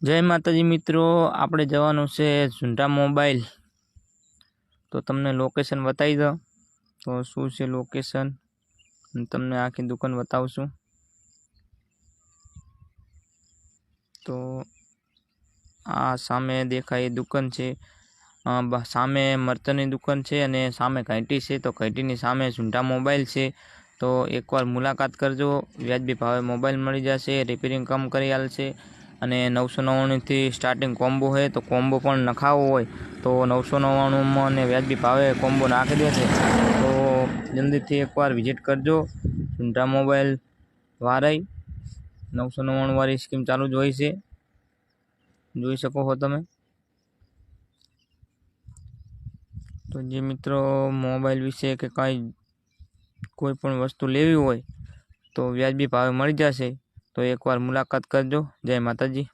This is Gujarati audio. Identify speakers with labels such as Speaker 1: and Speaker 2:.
Speaker 1: જય માતાજી મિત્રો, આપણે જવાનું છે ઝુંટા મોબાઈલ। તો તમને લોકેશન બતાવી દો તો શું છે લોકેશન, તમને આખી દુકાન બતાવશું। તો આ સામે દેખાય દુકાન છે, સામે મરચાની દુકાન છે અને સામે ઘાંટી છે। તો ઘાંટીની સામે ઝુંટા મોબાઈલ છે। તો એકવાર મુલાકાત કરજો, વ્યાજબી ભાવે મોબાઈલ મળી જશે, રિપેરિંગ કામ કરી આલશે। અને 999 થી સ્ટાર્ટિંગ કોમ્બો है, तो કોમ્બો પણ નખાવો હોય તો 999 માં ને વ્યાજબી ભાવે કોમ્બો નાખી દેશે। તો જલ્દીથી એકવાર વિઝિટ કરજો ઝુંટા મોબાઈલ વારાઈ। 999 વાળી સ્કીમ ચાલુ જ હોય છે, જોઈ શકો છો તમે। તો જે મિત્રો મોબાઈલ વિશે કે કાંઈ કોઈ પણ વસ્તુ લેવી હોય તો વ્યાજબી ભાવે મળી જશે। તો એકવાર મુલાકાત કરજો। જય માતાજી।